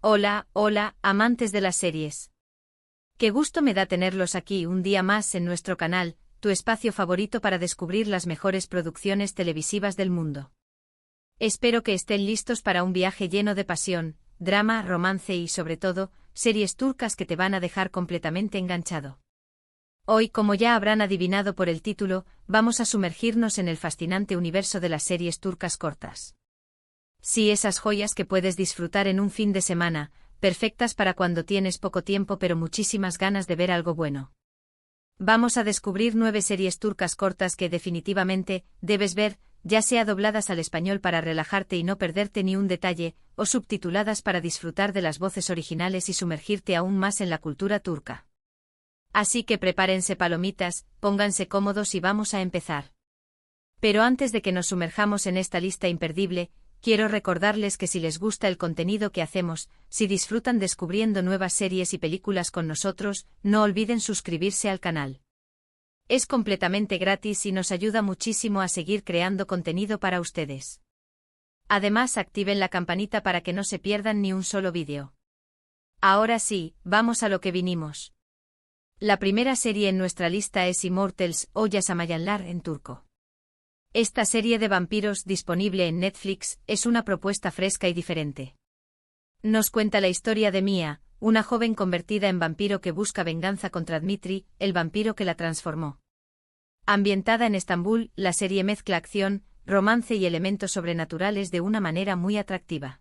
Hola, hola, amantes de las series. Qué gusto me da tenerlos aquí un día más en nuestro canal, tu espacio favorito para descubrir las mejores producciones televisivas del mundo. Espero que estén listos para un viaje lleno de pasión, drama, romance y, sobre todo, series turcas que te van a dejar completamente enganchado. Hoy, como ya habrán adivinado por el título, vamos a sumergirnos en el fascinante universo de las series turcas cortas. Sí, esas joyas que puedes disfrutar en un fin de semana, perfectas para cuando tienes poco tiempo pero muchísimas ganas de ver algo bueno. Vamos a descubrir 9 series turcas cortas que definitivamente debes ver, ya sea dobladas al español para relajarte y no perderte ni un detalle, o subtituladas para disfrutar de las voces originales y sumergirte aún más en la cultura turca. Así que prepárense palomitas, pónganse cómodos y vamos a empezar. Pero antes de que nos sumerjamos en esta lista imperdible, quiero recordarles que si les gusta el contenido que hacemos, si disfrutan descubriendo nuevas series y películas con nosotros, no olviden suscribirse al canal. Es completamente gratis y nos ayuda muchísimo a seguir creando contenido para ustedes. Además, activen la campanita para que no se pierdan ni un solo vídeo. Ahora sí, vamos a lo que vinimos. La primera serie en nuestra lista es Immortals o Yaşamayanlar en turco. Esta serie de vampiros disponible en Netflix es una propuesta fresca y diferente. Nos cuenta la historia de Mia, una joven convertida en vampiro que busca venganza contra Dmitri, el vampiro que la transformó. Ambientada en Estambul, la serie mezcla acción, romance y elementos sobrenaturales de una manera muy atractiva.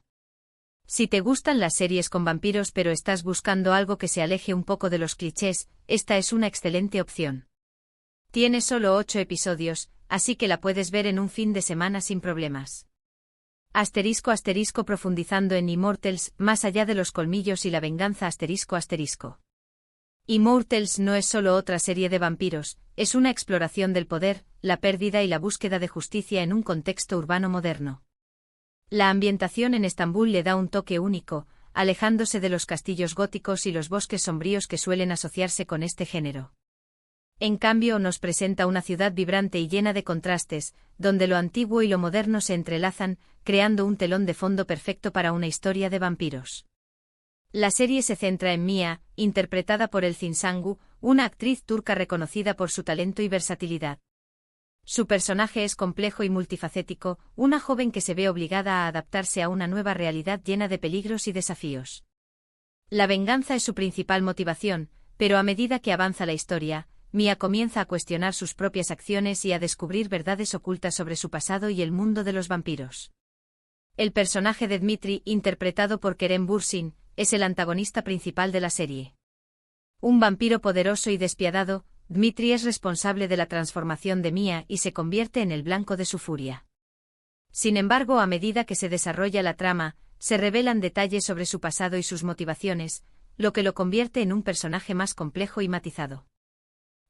Si te gustan las series con vampiros pero estás buscando algo que se aleje un poco de los clichés, esta es una excelente opción. Tiene solo 8 episodios, así que la puedes ver en un fin de semana sin problemas. *** Profundizando en Immortals, más allá de los colmillos y la venganza ***. Immortals no es solo otra serie de vampiros, es una exploración del poder, la pérdida y la búsqueda de justicia en un contexto urbano moderno. La ambientación en Estambul le da un toque único, alejándose de los castillos góticos y los bosques sombríos que suelen asociarse con este género. En cambio, nos presenta una ciudad vibrante y llena de contrastes, donde lo antiguo y lo moderno se entrelazan, creando un telón de fondo perfecto para una historia de vampiros. La serie se centra en Mia, interpretada por Elçin Sangu, una actriz turca reconocida por su talento y versatilidad. Su personaje es complejo y multifacético, una joven que se ve obligada a adaptarse a una nueva realidad llena de peligros y desafíos. La venganza es su principal motivación, pero a medida que avanza la historia, Mia comienza a cuestionar sus propias acciones y a descubrir verdades ocultas sobre su pasado y el mundo de los vampiros. El personaje de Dmitri, interpretado por Kerem Bürsin, es el antagonista principal de la serie. Un vampiro poderoso y despiadado, Dmitri es responsable de la transformación de Mia y se convierte en el blanco de su furia. Sin embargo, a medida que se desarrolla la trama, se revelan detalles sobre su pasado y sus motivaciones, lo que lo convierte en un personaje más complejo y matizado.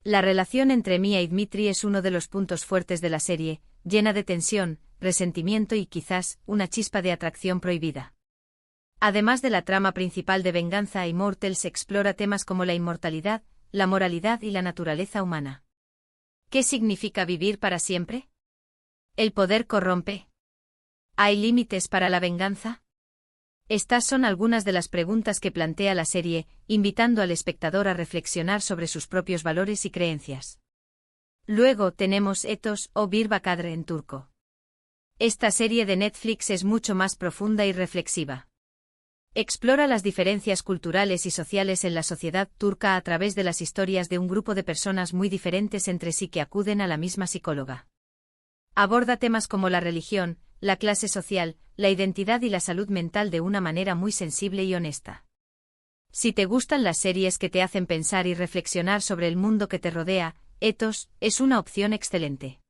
La relación entre Mia y Dmitri es uno de los puntos fuertes de la serie, llena de tensión, resentimiento y quizás una chispa de atracción prohibida. Además de la trama principal de venganza, Immortals explora temas como la inmortalidad, la moralidad y la naturaleza humana. ¿Qué significa vivir para siempre? ¿El poder corrompe? ¿Hay límites para la venganza? Estas son algunas de las preguntas que plantea la serie, invitando al espectador a reflexionar sobre sus propios valores y creencias. Luego tenemos Etos o Bir Bakadre en turco. Esta serie de Netflix es mucho más profunda y reflexiva. Explora las diferencias culturales y sociales en la sociedad turca a través de las historias de un grupo de personas muy diferentes entre sí que acuden a la misma psicóloga. Aborda temas como la religión, la clase social, la identidad y la salud mental de una manera muy sensible y honesta. Si te gustan las series que te hacen pensar y reflexionar sobre el mundo que te rodea, Etos es una opción excelente.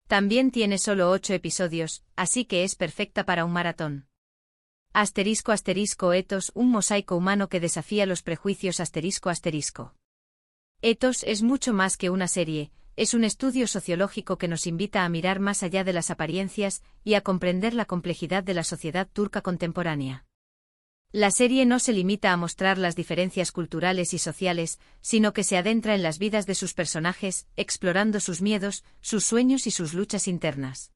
También tiene solo 8 episodios, así que es perfecta para un maratón. Etos, un mosaico humano que desafía los prejuicios ***. Etos es mucho más que una serie, es un estudio sociológico que nos invita a mirar más allá de las apariencias y a comprender la complejidad de la sociedad turca contemporánea. La serie no se limita a mostrar las diferencias culturales y sociales, sino que se adentra en las vidas de sus personajes, explorando sus miedos, sus sueños y sus luchas internas.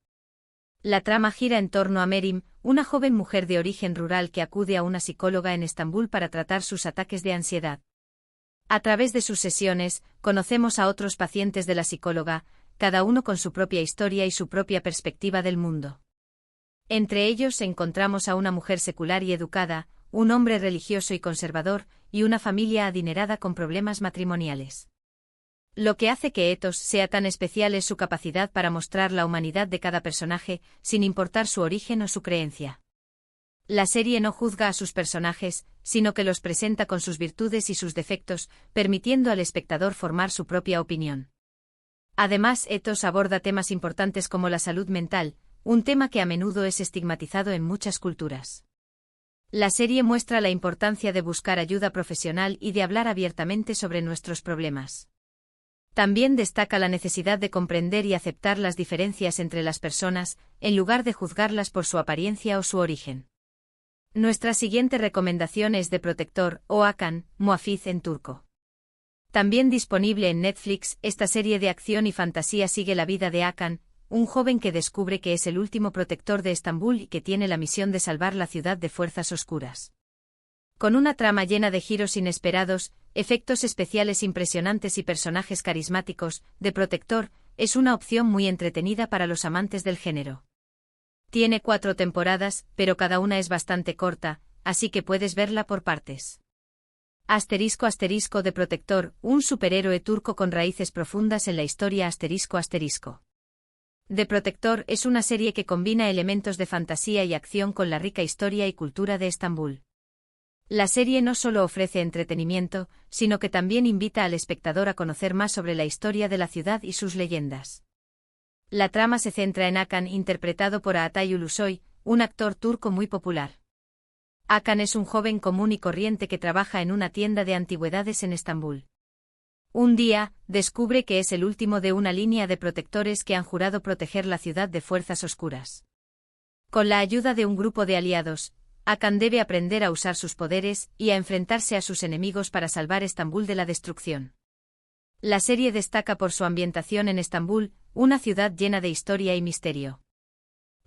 La trama gira en torno a Merim, una joven mujer de origen rural que acude a una psicóloga en Estambul para tratar sus ataques de ansiedad. A través de sus sesiones, conocemos a otros pacientes de la psicóloga, cada uno con su propia historia y su propia perspectiva del mundo. Entre ellos encontramos a una mujer secular y educada, un hombre religioso y conservador, y una familia adinerada con problemas matrimoniales. Lo que hace que Ethos sea tan especial es su capacidad para mostrar la humanidad de cada personaje, sin importar su origen o su creencia. La serie no juzga a sus personajes, sino que los presenta con sus virtudes y sus defectos, permitiendo al espectador formar su propia opinión. Además, Ethos aborda temas importantes como la salud mental, un tema que a menudo es estigmatizado en muchas culturas. La serie muestra la importancia de buscar ayuda profesional y de hablar abiertamente sobre nuestros problemas. También destaca la necesidad de comprender y aceptar las diferencias entre las personas, en lugar de juzgarlas por su apariencia o su origen. Nuestra siguiente recomendación es The Protector, o Hakan, Muhafız en turco. También disponible en Netflix, esta serie de acción y fantasía sigue la vida de Hakan, un joven que descubre que es el último protector de Estambul y que tiene la misión de salvar la ciudad de fuerzas oscuras. Con una trama llena de giros inesperados, efectos especiales impresionantes y personajes carismáticos, The Protector es una opción muy entretenida para los amantes del género. Tiene 4 temporadas, pero cada una es bastante corta, así que puedes verla por partes. *** The Protector, un superhéroe turco con raíces profundas en la historia ***. The Protector es una serie que combina elementos de fantasía y acción con la rica historia y cultura de Estambul. La serie no solo ofrece entretenimiento, sino que también invita al espectador a conocer más sobre la historia de la ciudad y sus leyendas. La trama se centra en Hakan, interpretado por Atay Ulusoy, un actor turco muy popular. Hakan es un joven común y corriente que trabaja en una tienda de antigüedades en Estambul. Un día, descubre que es el último de una línea de protectores que han jurado proteger la ciudad de fuerzas oscuras. Con la ayuda de un grupo de aliados, Hakan debe aprender a usar sus poderes y a enfrentarse a sus enemigos para salvar Estambul de la destrucción. La serie destaca por su ambientación en Estambul, una ciudad llena de historia y misterio.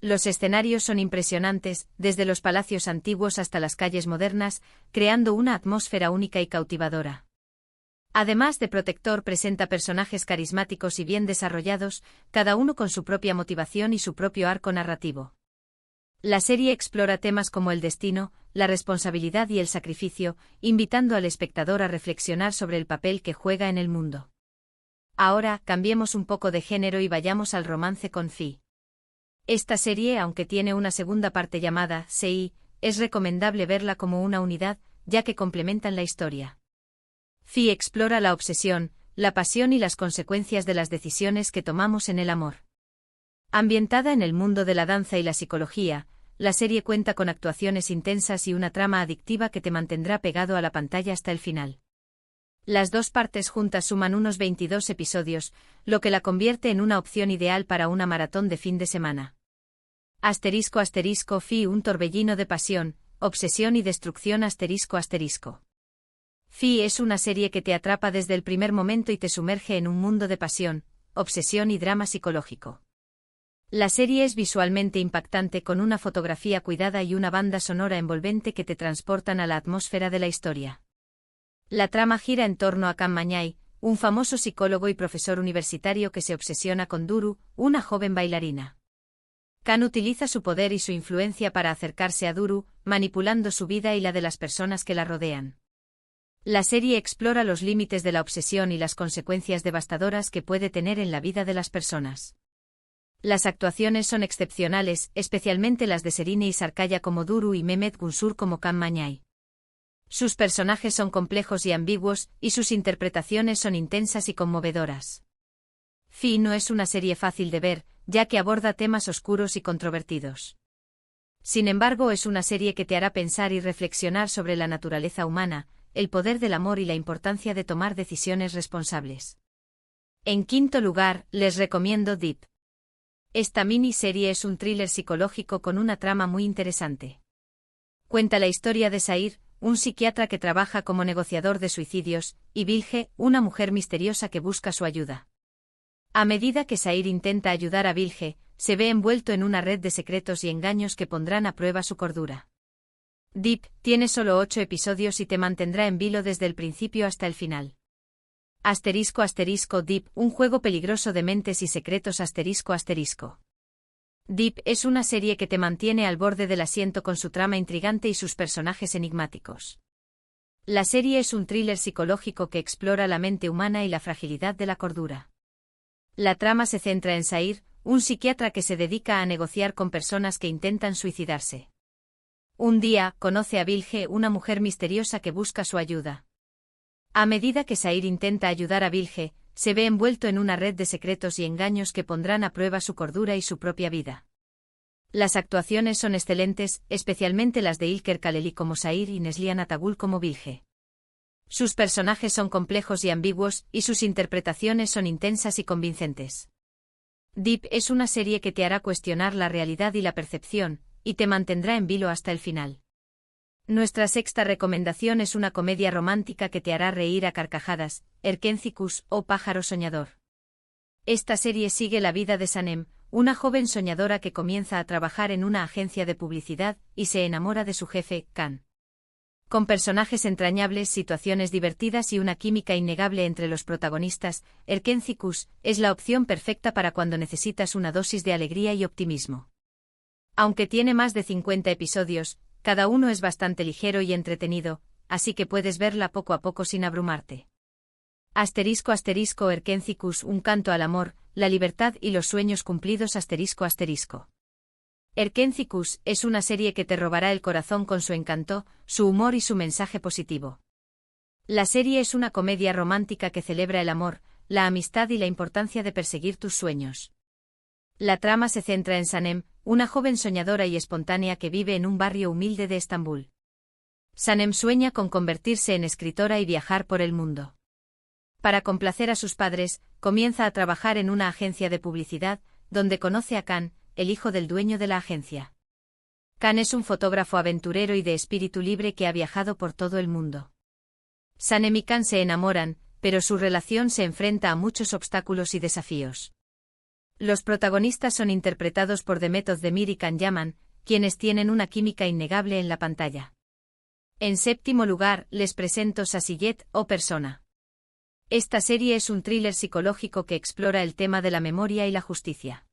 Los escenarios son impresionantes, desde los palacios antiguos hasta las calles modernas, creando una atmósfera única y cautivadora. Además, The Protector presenta personajes carismáticos y bien desarrollados, cada uno con su propia motivación y su propio arco narrativo. La serie explora temas como el destino, la responsabilidad y el sacrificio, invitando al espectador a reflexionar sobre el papel que juega en el mundo. Ahora, cambiemos un poco de género y vayamos al romance con Fi. Esta serie, aunque tiene una segunda parte llamada Sei, es recomendable verla como una unidad, ya que complementan la historia. Fi explora la obsesión, la pasión y las consecuencias de las decisiones que tomamos en el amor. Ambientada en el mundo de la danza y la psicología, la serie cuenta con actuaciones intensas y una trama adictiva que te mantendrá pegado a la pantalla hasta el final. Las 2 partes juntas suman unos 22 episodios, lo que la convierte en una opción ideal para una maratón de fin de semana. *** Fi, un torbellino de pasión, obsesión y destrucción ***. Fi es una serie que te atrapa desde el primer momento y te sumerge en un mundo de pasión, obsesión y drama psicológico. La serie es visualmente impactante con una fotografía cuidada y una banda sonora envolvente que te transportan a la atmósfera de la historia. La trama gira en torno a Can Mañay, un famoso psicólogo y profesor universitario que se obsesiona con Duru, una joven bailarina. Can utiliza su poder y su influencia para acercarse a Duru, manipulando su vida y la de las personas que la rodean. La serie explora los límites de la obsesión y las consecuencias devastadoras que puede tener en la vida de las personas. Las actuaciones son excepcionales, especialmente las de Serine Sarkaya como Duru y Mehmet Günsur como Can Mañay. Sus personajes son complejos y ambiguos, y sus interpretaciones son intensas y conmovedoras. Fi no es una serie fácil de ver, ya que aborda temas oscuros y controvertidos. Sin embargo, es una serie que te hará pensar y reflexionar sobre la naturaleza humana, el poder del amor y la importancia de tomar decisiones responsables. En quinto lugar, les recomiendo Deep. Esta miniserie es un thriller psicológico con una trama muy interesante. Cuenta la historia de Sair, un psiquiatra que trabaja como negociador de suicidios, y Bilge, una mujer misteriosa que busca su ayuda. A medida que Sair intenta ayudar a Bilge, se ve envuelto en una red de secretos y engaños que pondrán a prueba su cordura. Deep tiene solo 8 episodios y te mantendrá en vilo desde el principio hasta el final. Deep, un juego peligroso de mentes y secretos Deep es una serie que te mantiene al borde del asiento con su trama intrigante y sus personajes enigmáticos. La serie es un thriller psicológico que explora la mente humana y la fragilidad de la cordura. La trama se centra en Sair, un psiquiatra que se dedica a negociar con personas que intentan suicidarse. Un día, conoce a Bilge, una mujer misteriosa que busca su ayuda. A medida que Sair intenta ayudar a Bilge, se ve envuelto en una red de secretos y engaños que pondrán a prueba su cordura y su propia vida. Las actuaciones son excelentes, especialmente las de Ilker Kaleli como Sair y Neslihan Atagul como Bilge. Sus personajes son complejos y ambiguos, y sus interpretaciones son intensas y convincentes. Deep es una serie que te hará cuestionar la realidad y la percepción, y te mantendrá en vilo hasta el final. Nuestra sexta recomendación es una comedia romántica que te hará reír a carcajadas, Erkenzikus, o Pájaro Soñador. Esta serie sigue la vida de Sanem, una joven soñadora que comienza a trabajar en una agencia de publicidad y se enamora de su jefe, Kan. Con personajes entrañables, situaciones divertidas y una química innegable entre los protagonistas, Erkenzikus es la opción perfecta para cuando necesitas una dosis de alegría y optimismo. Aunque tiene más de 50 episodios, cada uno es bastante ligero y entretenido, así que puedes verla poco a poco sin abrumarte. Erkenzikus, un canto al amor, la libertad y los sueños cumplidos. Erkenzikus es una serie que te robará el corazón con su encanto, su humor y su mensaje positivo. La serie es una comedia romántica que celebra el amor, la amistad y la importancia de perseguir tus sueños. La trama se centra en Sanem, una joven soñadora y espontánea que vive en un barrio humilde de Estambul. Sanem sueña con convertirse en escritora y viajar por el mundo. Para complacer a sus padres, comienza a trabajar en una agencia de publicidad, donde conoce a Kan, el hijo del dueño de la agencia. Kan es un fotógrafo aventurero y de espíritu libre que ha viajado por todo el mundo. Sanem y Kan se enamoran, pero su relación se enfrenta a muchos obstáculos y desafíos. Los protagonistas son interpretados por Demet Özdemir y Can Yaman, quienes tienen una química innegable en la pantalla. En séptimo lugar, les presento Sasiyet, o Persona. Esta serie es un thriller psicológico que explora el tema de la memoria y la justicia.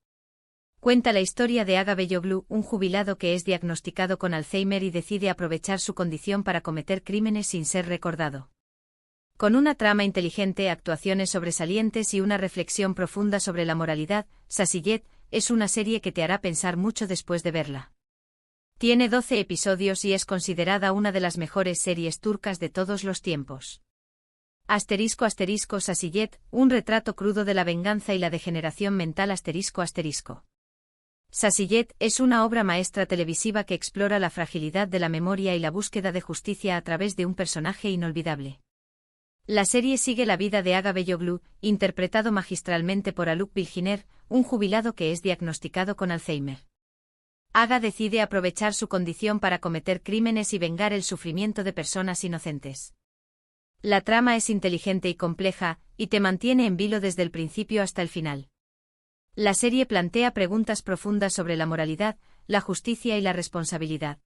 Cuenta la historia de Aga Beyoglu, un jubilado que es diagnosticado con Alzheimer y decide aprovechar su condición para cometer crímenes sin ser recordado. Con una trama inteligente, actuaciones sobresalientes y una reflexión profunda sobre la moralidad, Sasiyet es una serie que te hará pensar mucho después de verla. Tiene 12 episodios y es considerada una de las mejores series turcas de todos los tiempos. Sasiyet, un retrato crudo de la venganza y la degeneración mental. Sasiyet es una obra maestra televisiva que explora la fragilidad de la memoria y la búsqueda de justicia a través de un personaje inolvidable. La serie sigue la vida de Aga Beyoglu, interpretado magistralmente por Haluk Bilginer, un jubilado que es diagnosticado con Alzheimer. Aga decide aprovechar su condición para cometer crímenes y vengar el sufrimiento de personas inocentes. La trama es inteligente y compleja, y te mantiene en vilo desde el principio hasta el final. La serie plantea preguntas profundas sobre la moralidad, la justicia y la responsabilidad.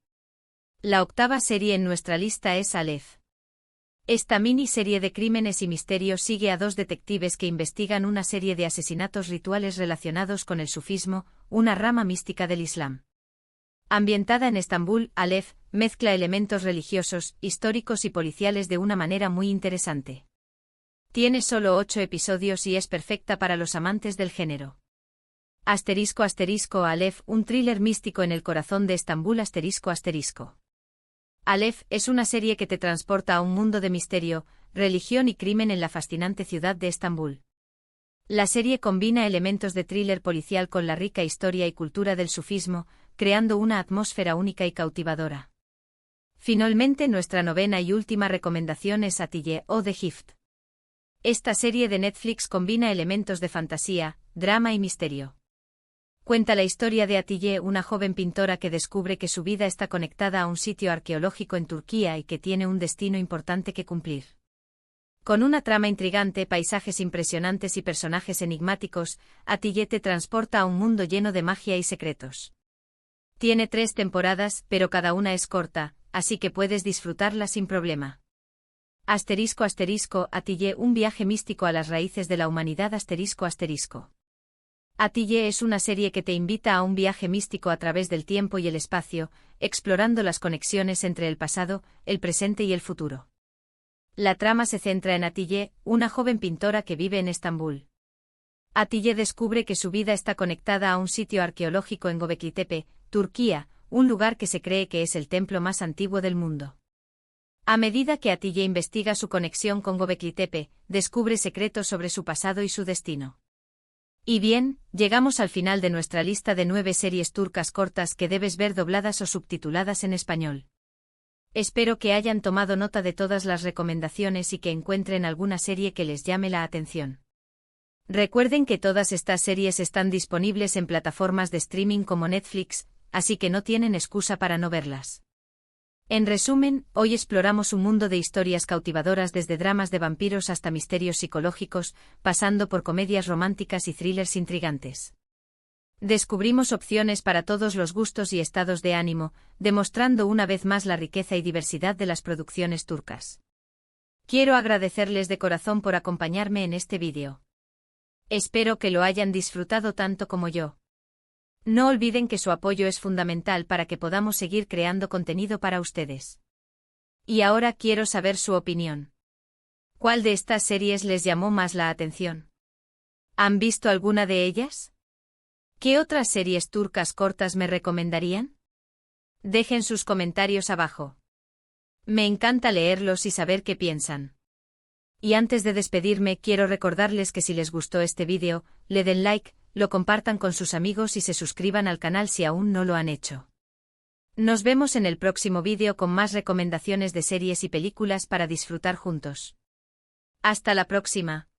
La octava serie en nuestra lista es Aleph. Esta miniserie de crímenes y misterios sigue a dos detectives que investigan una serie de asesinatos rituales relacionados con el sufismo, una rama mística del Islam. Ambientada en Estambul, Aleph mezcla elementos religiosos, históricos y policiales de una manera muy interesante. Tiene solo 8 episodios y es perfecta para los amantes del género. Aleph, un thriller místico en el corazón de Estambul. Aleph es una serie que te transporta a un mundo de misterio, religión y crimen en la fascinante ciudad de Estambul. La serie combina elementos de thriller policial con la rica historia y cultura del sufismo, creando una atmósfera única y cautivadora. Finalmente, nuestra novena y última recomendación es Atiyeh o The Gift. Esta serie de Netflix combina elementos de fantasía, drama y misterio. Cuenta la historia de Atiyeh, una joven pintora que descubre que su vida está conectada a un sitio arqueológico en Turquía y que tiene un destino importante que cumplir. Con una trama intrigante, paisajes impresionantes y personajes enigmáticos, Atiyeh te transporta a un mundo lleno de magia y secretos. Tiene 3 temporadas, pero cada una es corta, así que puedes disfrutarla sin problema. Atiyeh, un viaje místico a las raíces de la humanidad. Atiyeh es una serie que te invita a un viaje místico a través del tiempo y el espacio, explorando las conexiones entre el pasado, el presente y el futuro. La trama se centra en Atiyeh, una joven pintora que vive en Estambul. Atiyeh descubre que su vida está conectada a un sitio arqueológico en Göbekli Tepe, Turquía, un lugar que se cree que es el templo más antiguo del mundo. A medida que Atiyeh investiga su conexión con Göbekli Tepe, descubre secretos sobre su pasado y su destino. Y bien, llegamos al final de nuestra lista de 9 series turcas cortas que debes ver dobladas o subtituladas en español. Espero que hayan tomado nota de todas las recomendaciones y que encuentren alguna serie que les llame la atención. Recuerden que todas estas series están disponibles en plataformas de streaming como Netflix, así que no tienen excusa para no verlas. En resumen, hoy exploramos un mundo de historias cautivadoras desde dramas de vampiros hasta misterios psicológicos, pasando por comedias románticas y thrillers intrigantes. Descubrimos opciones para todos los gustos y estados de ánimo, demostrando una vez más la riqueza y diversidad de las producciones turcas. Quiero agradecerles de corazón por acompañarme en este vídeo. Espero que lo hayan disfrutado tanto como yo. No olviden que su apoyo es fundamental para que podamos seguir creando contenido para ustedes. Y ahora quiero saber su opinión. ¿Cuál de estas series les llamó más la atención? ¿Han visto alguna de ellas? ¿Qué otras series turcas cortas me recomendarían? Dejen sus comentarios abajo. Me encanta leerlos y saber qué piensan. Y antes de despedirme, quiero recordarles que si les gustó este vídeo, le den like, lo compartan con sus amigos y se suscriban al canal si aún no lo han hecho. Nos vemos en el próximo vídeo con más recomendaciones de series y películas para disfrutar juntos. Hasta la próxima.